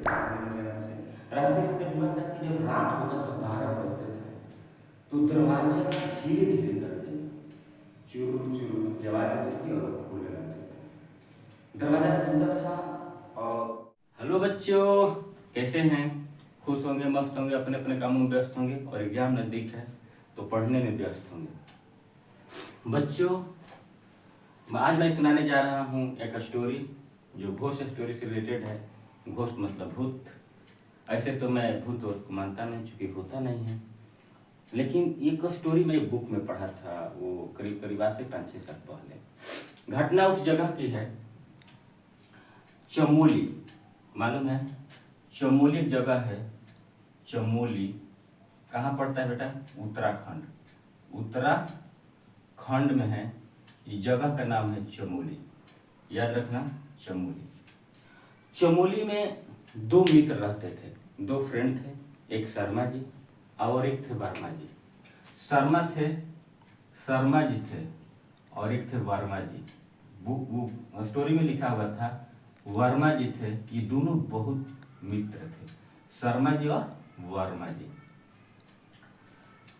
रहते रहते हुआ था कि जब रात होता था 12 बजते थे तो दरवाजा धीरे धीरे करके चुरुर चुरुर की आवाज होती थी और खुलने लगते थे। दरवाजा खुलता था और हेलो बच्चों, कैसे हैं? खुश होंगे, मस्त होंगे, अपने अपने कामों में व्यस्त होंगे और एग्जाम नजदीक है तो पढ़ने में व्यस्त होंगे। बच्चों, आज मैं सुनाने जा रहा हूँ एक स्टोरी जो घोस्ट स्टोरी से रिलेटेड है। घोस्ट मतलब भूत। ऐसे तो मैं भूत को मानता नहीं, चूंकि होता नहीं है, लेकिन एक स्टोरी मैं बुक में पढ़ा था, वो करीब करीब आज से 5-6 साल पहले। घटना उस जगह की है, चमोली। मालूम है चमोली एक जगह है। चमोली कहाँ पड़ता है बेटा? उत्तराखंड। उत्तराखंड में है। इस जगह का नाम है चमोली, याद रखना, चमोली। चमोली में दो मित्र रहते थे, दो फ्रेंड थे, एक शर्मा जी और एक थे वर्मा जी। शर्मा जी थे और एक थे वर्मा जी। वो स्टोरी में लिखा हुआ था वर्मा जी थे। ये दोनों बहुत मित्र थे, शर्मा जी और वर्मा जी।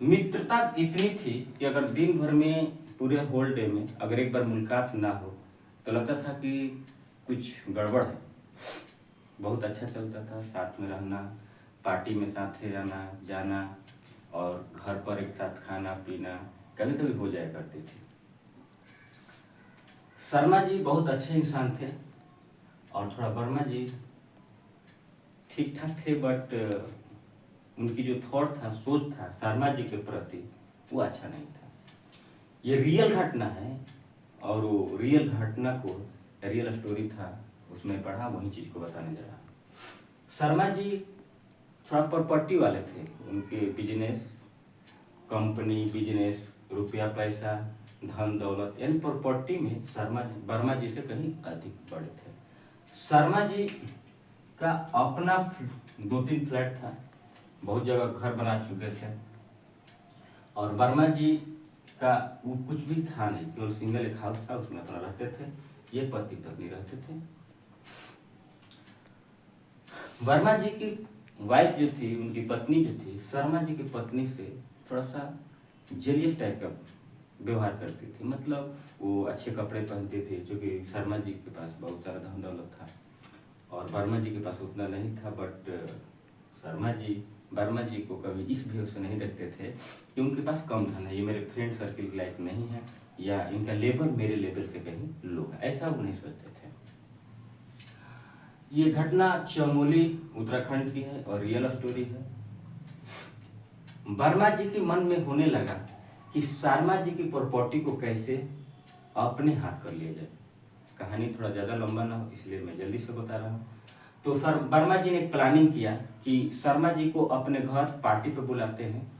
मित्रता इतनी थी कि अगर दिन भर में, पूरे होल डे में अगर एक बार मुलाकात ना हो तो लगता था कि कुछ गड़बड़ है। बहुत अच्छा चलता था, साथ में रहना, पार्टी में साथ आना जाना और घर पर एक साथ खाना पीना कभी कभी हो जाया करती थी। शर्मा जी बहुत अच्छे इंसान थे और थोड़ा वर्मा जी ठीक ठाक थे, बट उनकी जो थॉट था, सोच था शर्मा जी के प्रति, वो अच्छा नहीं था। ये रियल घटना है और वो रियल घटना को, रियल स्टोरी था, उसमें पढ़ा, वही चीज को बताने जा रहा। शर्मा जी थोड़ा प्रॉपर्टी वाले थे। उनके बिजनेस, कंपनी, बिजनेस, रुपया पैसा, धन दौलत, यानी प्रॉपर्टी में शर्मा जी वर्मा जी से कहीं अधिक बड़े थे। शर्मा जी का अपना 2-3 फ्लैट था, बहुत जगह घर बना चुके थे। और वर्मा जी का वो कुछ भी था नहीं, केवल सिंगल एक हाउस था, उसमें अपना रहते थे। ये पति पत्नी रहते थे। वर्मा जी की वाइफ जो थी, उनकी पत्नी जो थी, शर्मा जी की पत्नी से थोड़ा सा जेलियस टाइप का व्यवहार करती थी। मतलब वो अच्छे कपड़े पहनते थे, जो कि शर्मा जी के पास बहुत सारा धन दौलत था और वर्मा जी के पास उतना नहीं था। बट शर्मा जी वर्मा जी को कभी इस व्यू से नहीं देखते थे कि उनके पास कम धन है, ये मेरे फ्रेंड सर्किल के लायक नहीं है, या इनका लेवल मेरे लेवल से कहीं लो है, ऐसा वो नहीं सोचते थे। ये घटना चमोली उत्तराखंड की है और रियल स्टोरी है। वर्मा जी के मन में होने लगा कि शर्मा जी की प्रॉपर्टी को कैसे अपने हाथ कर लिया जाए। कहानी थोड़ा ज़्यादा लंबा ना हो, इसलिए मैं जल्दी से बता रहा हूँ। तो सर वर्मा जी ने प्लानिंग किया कि शर्मा जी को अपने घर पार्टी पे बुलाते हैं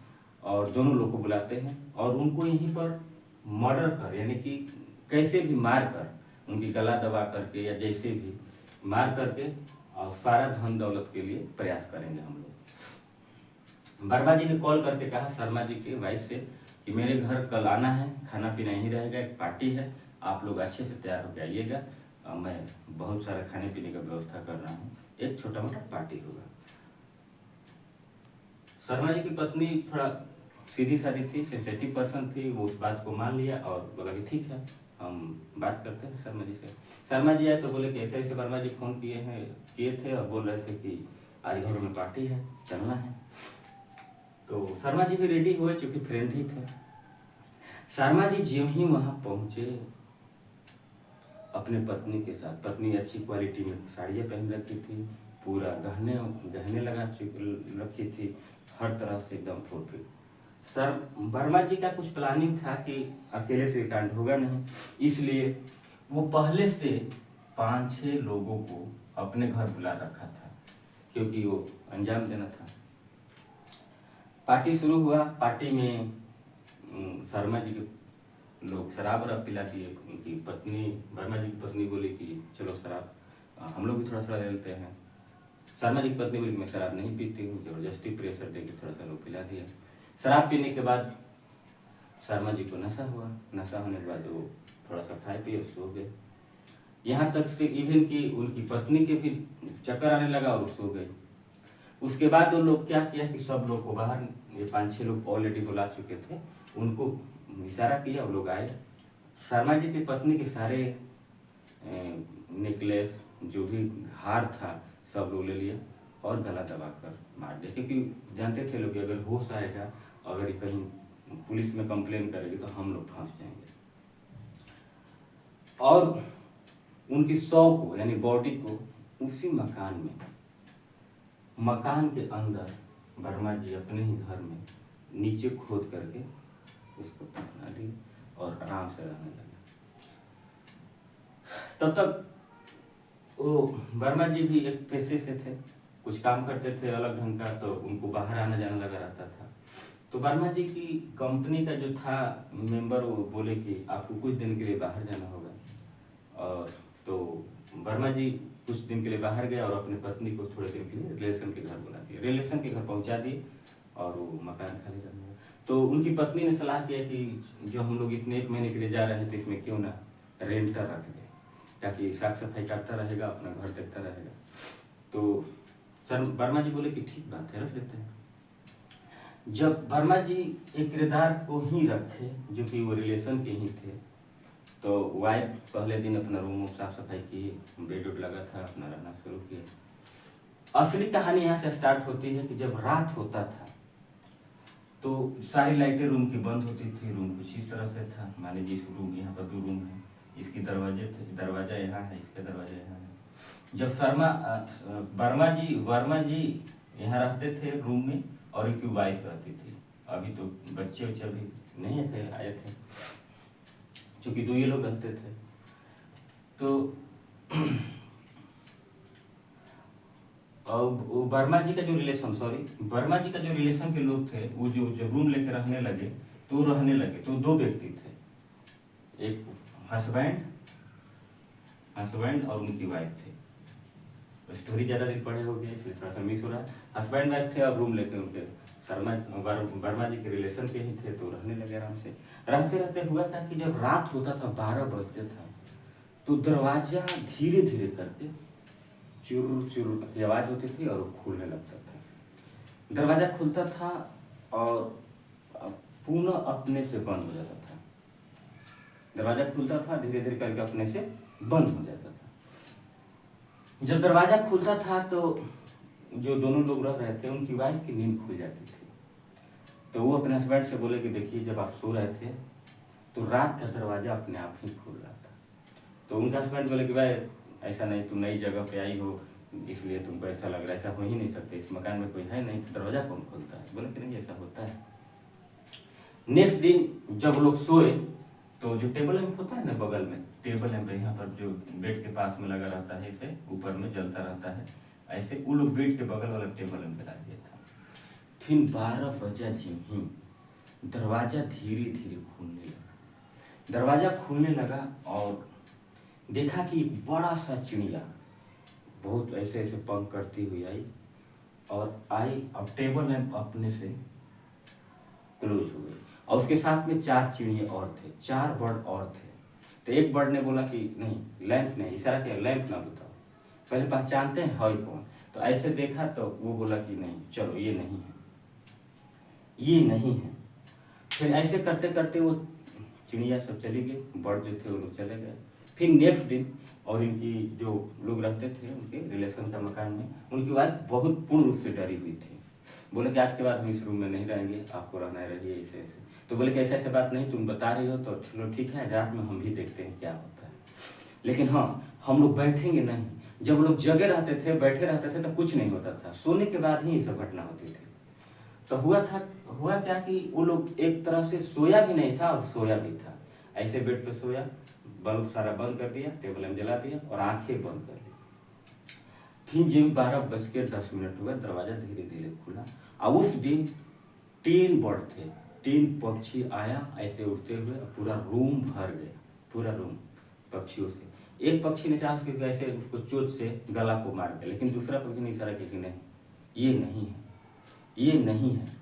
और दोनों लोग को बुलाते हैं और उनको यहीं पर मर्डर कर, यानी कि कैसे भी मार कर, उनकी गला दबा करके या जैसे भी मार करके और सारा धन दौलत के लिए प्रयास करेंगे हम लोग। वर्मा जी ने कॉल करके कहा शर्मा जी की वाइफ से कि मेरे घर कल आना है, खाना पीना यहीं रहेगा, एक पार्टी है, आप लोग अच्छे से तैयार होकर आइएगा, मैं बहुत सारा खाने पीने का व्यवस्था कर रहा हूँ, एक छोटा मोटा पार्टी होगा। शर्मा जी की पत्नी थोड़ा सीधी सादी थी, सेंसिटिव पर्सन थी, वो उस बात को मान लिया और बोला कि ठीक है, हम बात करते हैं शर्मा जी से। शर्मा जी आए तो बोले कि ऐसे ऐसे वर्मा जी फोन किए थे और बोल रहे थे कि आज घर में पार्टी है, चलना है। तो शर्मा जी भी रेडी हुए, चूंकि फ्रेंड ही थे। शर्मा जी ज्यों ही वहां पहुंचे अपने पत्नी के साथ, पत्नी अच्छी क्वालिटी में साड़ियाँ पहन रखी थी, पूरा गहने गहने लगा रखी थी, हर तरह से एकदम फुलफिल। सर वर्मा जी का कुछ प्लानिंग था कि अकेले तो ये कांड होगा नहीं, इसलिए वो पहले से 5-6 लोगों को अपने घर बुला रखा था, क्योंकि वो अंजाम देना था। पार्टी शुरू हुआ। पार्टी में शर्मा जी के लोग शराब वराब पिला दिए। उनकी पत्नी, वर्मा जी की पत्नी बोली कि चलो शराब हम लोग भी थोड़ा थोड़ा ले लेते हैं। शर्मा जी की पत्नी बोली मैं शराब नहीं पीती हूँ, जबरदस्ती प्रेशर दे के थोड़ा सा लोग पिला दिया। शराब पीने के बाद शर्मा जी को नशा हुआ। नशा होने के बाद वो थोड़ा सा खाए पिए सो गए। यहाँ तक से इवन कि उनकी पत्नी के भी चक्कर आने लगा और सो गई। उसके बाद वो लोग क्या किया कि सब लोग को बाहर, ये 5-6 लोग ऑलरेडी बुला चुके थे, उनको इशारा किया, वो लोग आए। शर्मा जी की पत्नी के सारे नेकलेस, जो भी हार था, सब लोग ले लिया और गला दबा कर मार दिया, क्योंकि जानते थे लोग कि अगर होश आएगा, अगर कहीं पुलिस में कंप्लेन करेगी तो हम लोग फंस जाएंगे। और उनकी शव को, यानी बॉडी को, उसी मकान के अंदर वर्मा जी अपने ही घर में नीचे खोद करके उसको दफना दी और आराम से रहने लगे। तब तक वो वर्मा जी भी एक पेशे से थे, कुछ काम करते थे अलग ढंग का, तो उनको बाहर आना जाना लगा रहता था। तो वर्मा जी की कंपनी का जो था मेंबर, वो बोले कि आपको कुछ दिन के लिए बाहर जाना होगा। और तो वर्मा जी कुछ दिन के लिए बाहर गए और अपनी पत्नी को थोड़े दिन के लिए रिलेशन के घर बुला दिया, रिलेशन के घर पहुंचा दिए और वो मकान खाली करने लगा। तो उनकी पत्नी ने सलाह किया कि जो हम लोग इतने 1 महीने के लिए जा रहे हैं तो इसमें क्यों ना रेंटर रख दें, ताकि साफ सफाई करता रहेगा, अपना घर देखता रहेगा। तो सर वर्मा जी बोले कि ठीक बात है, रख देते हैं। जब वर्मा जी एक किरदार को ही रखे जो कि वो रिलेशन के ही थे, तो वाइफ पहले दिन अपना रूम साफ सफाई की, बेड उड लगा था, अपना रहना शुरू किया। असली कहानी यहाँ से स्टार्ट होती है कि जब रात होता था तो सारी लाइटें रूम की बंद होती थी। रूम कुछ इस तरह से था, मान लीजिए इस रूम, यहाँ पर 2 रूम है, इसकी दरवाजे थे, दरवाजा यहाँ है, इसका दरवाजा यहाँ है। जब वर्मा जी यहाँ रहते थे रूम में और इनकी वाइफ रहती थी। अभी तो बच्चे उच्चे अभी नहीं थे, आए थे, चूंकि 2 ही लोग रहते थे। तो वर्मा जी का जो रिलेशन के लोग थे, वो जो रूम लेकर रहने लगे, तो 2 व्यक्ति थे, एक हस्बैंड और उनकी वाइफ थे। स्टोरी ज्यादा दिन पढ़े हो गए इसलिए थोड़ा सा मिस हो रहा है। हस्बैंड वाइफ थे और रूम लेके उनके वर्मा जी के रिलेशन के ही थे, तो रहने लगे आराम से। रहते रहते हुआ था कि जब रात होता था, 12 बजते था, तो दरवाजा धीरे धीरे करके चुर चुर की आवाज होती थी और वो खुलने लगता था। दरवाजा खुलता था और पुनः अपने से बंद हो जाता था। दरवाजा खुलता था, धीरे धीरे करके अपने से बंद हो जाता था। जब दरवाजा खुलता था तो जो दोनों लोग रह रहे थे, उनकी वाइफ की नींद खुल जाती थी। तो वो अपने हस्बैंड से बोले कि देखिए, जब आप सो रहे थे तो रात का दरवाजा अपने आप ही खुल रहा था। तो उनका हस्बैंड बोले कि भाई ऐसा नहीं, तुम नई जगह पे आई हो इसलिए तुमको ऐसा लग रहा है, ऐसा हो ही नहीं सकता, इस मकान में कोई है नहीं, तो दरवाजा कौन खोलता है? बोले कि नहीं, ऐसा होता है। नेक्स्ट दिन जब लोग सोए तो जो टेबल लैंप होता है ना, बगल में टेबल लैंप यहाँ पर जो बेड के पास में लगा रहता है, इसे ऊपर में जलता रहता है, ऐसे वो लोग बेड के बगल वाला टेबल लैंप लगा दिया था। फिर 12 बजा ही दरवाजा धीरे धीरे खुलने लगा। दरवाजा खुलने लगा और देखा कि एक बड़ा सा चिड़िया बहुत ऐसे ऐसे पंख करती हुई आई और टेबल लैंप अपने से क्लोज हो गई। और उसके साथ में 4 चिड़िया और थे, 4 बर्ड और थे। तो एक बर्ड ने बोला कि नहीं, लैंप नहीं, इशारा किया, लैंप ना बताओ, पहले पहचानते हैं है कौन। तो ऐसे देखा तो वो बोला कि नहीं, चलो ये नहीं है, ये नहीं है। फिर ऐसे करते करते वो चिड़िया सब चली गई, बर्ड जो थे वो लोग चले गए। फिर नेक्स्ट दिन, और इनकी जो लोग रहते थे उनके रिलेशन का मकान में, उनकी वाइफ बहुत पूर्ण रूप से डरी हुई थी। बोले कि आज के बाद हम इस रूम में नहीं रहेंगे, आपको रहना रहिए ऐसे ऐसे। तो बोले कि ऐसा ऐसा बात नहीं, तुम बता रही हो तो चलो ठीक है, रात में हम भी देखते हैं क्या होता है, लेकिन हाँ, हम लोग बैठेंगे नहीं। जब लोग जगे रहते थे, बैठे रहते थे, तो कुछ नहीं होता था, सोने के बाद ही ये सब घटना होती थी। तो हुआ क्या कि वो लोग एक तरह से सोया भी नहीं था और सोया भी था। ऐसे बेड पे सोया, बल्ब सारा बंद कर दिया, टेबल लैंप जला दिया और आंखें बंद कर ली। फिर जिम 12:10 हुआ, दरवाजा धीरे धीरे खुला और उस दिन 3 बर्ड थे, 3 पक्षी आया ऐसे उड़ते हुए, पूरा रूम भर गया, पूरा रूम पक्षियों से। एक पक्षी ने चाह के ऐसे उसको चोंच से गला को मार दिया, लेकिन दूसरा पक्षी ने इशारा किया कि नहीं, ये नहीं है, ये नहीं है।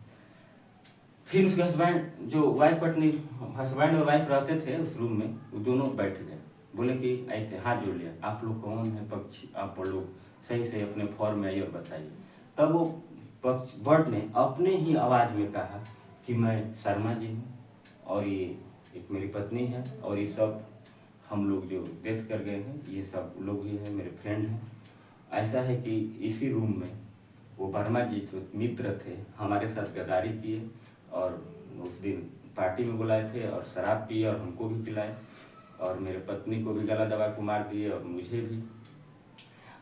फिर उसके हस्बैंड, जो वाइफ पत्नी, हस्बैंड और वाइफ रहते थे उस रूम में, वो दोनों बैठ गए। बोले कि ऐसे हाथ जोड़ लिया, आप लोग कौन है पक्षी, आप लोग सही से अपने फॉर्म में आइए और बताइए। तब वो पक्ष बर्ड ने अपने ही आवाज़ में कहा कि मैं शर्मा जी हूँ और ये एक मेरी पत्नी है और ये सब हम लोग जो डेथ कर गए हैं ये सब लोग ही हैं, मेरे फ्रेंड हैं। ऐसा है कि इसी रूम में वो वर्मा जी जो मित्र थे हमारे साथ गद्दारी किए और उस दिन पार्टी में बुलाए थे और शराब पिए और हमको भी पिलाए और मेरे पत्नी को भी गला दबा के मार दिए और मुझे भी,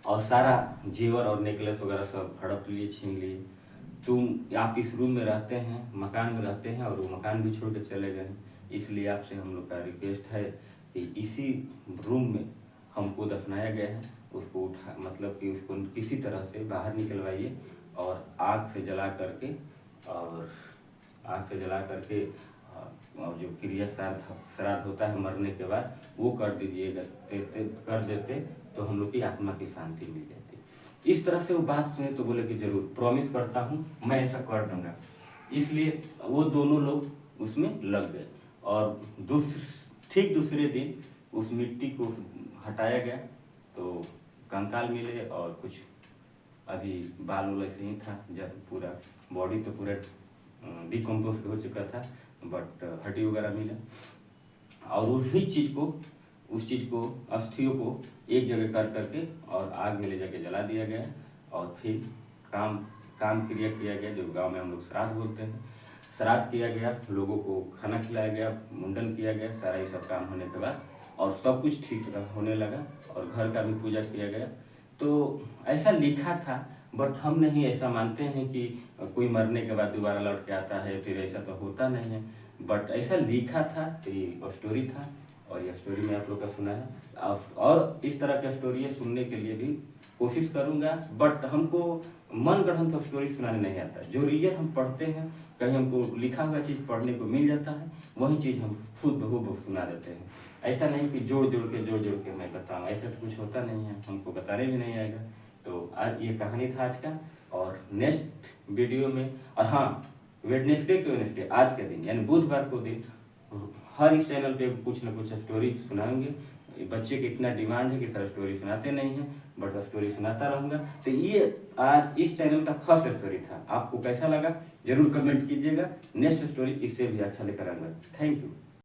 और सारा जेवर और नेकलेस वगैरह सब हड़प लिए, छीन लिए। तुम आप इस रूम में रहते हैं, मकान में रहते हैं और वो मकान भी छोड़ के चले गए, इसलिए आपसे हम लोग का रिक्वेस्ट है कि इसी रूम में हमको दफनाया गया है, उसको उठा मतलब कि उसको किसी तरह से बाहर निकलवाइए और आग से जला करके और और जो क्रिया श्राद्ध होता है मरने के बाद वो कर दीजिएगा, कर देते तो हम लोग की आत्मा की शांति मिल जाती। इस तरह से वो बात सुने तो बोले कि जरूर प्रॉमिस करता हूँ मैं ऐसा कर दूंगा। इसलिए वो दोनों लोग उसमें लग गए और ठीक दूसरे दिन उस मिट्टी को हटाया गया तो कंकाल मिले और कुछ अभी बाल वाल ऐसे ही था, जब पूरा बॉडी तो पूरा डिकम्पोज हो चुका था बट हड्डी वगैरह मिला और उस चीज़ को अस्थियों को एक जगह कर करके और आग में ले जाके जला दिया गया और फिर काम क्रिया किया गया, जो गांव में हम लोग श्राद्ध बोलते हैं। श्राद्ध किया गया, लोगों को खाना खिलाया गया, मुंडन किया गया, सारा ये सब काम होने के बाद और सब कुछ ठीक होने लगा और घर का भी पूजा किया गया। तो ऐसा लिखा था बट हम नहीं ऐसा मानते हैं कि कोई मरने के बाद दोबारा लौट के आता है, फिर ऐसा तो होता नहीं है, बट ऐसा लिखा था तो ये स्टोरी था और ये स्टोरी मैं आप लोग का सुना है। और इस तरह के स्टोरी सुनने के लिए भी कोशिश करूंगा, बट हमको मन गढ़ंत तो स्टोरी सुनाने नहीं आता। जो रियल हम पढ़ते हैं, कहीं हमको लिखा हुआ चीज़ पढ़ने को मिल जाता है, वही चीज़ हम खुद बहूबहू सुना देते हैं। ऐसा नहीं कि जोड़ जोड़ के मैं बताऊँ, ऐसा तो कुछ होता नहीं है, हमको बताने भी नहीं आएगा। तो आज ये कहानी था आज का, और नेक्स्ट वीडियो में, और हाँ वेडनेसडे आज के दिन यानी बुधवार को दिन हर इस चैनल पे कुछ ना कुछ स्टोरी सुनाएंगे। बच्चे की इतना डिमांड है कि सर स्टोरी सुनाते नहीं हैं, बट स्टोरी सुनाता रहूँगा। तो ये आज इस चैनल का फर्स्ट स्टोरी था। आपको कैसा लगा जरूर कमेंट कीजिएगा। नेक्स्ट स्टोरी इससे भी अच्छा लेकर आऊँगा। Thank you.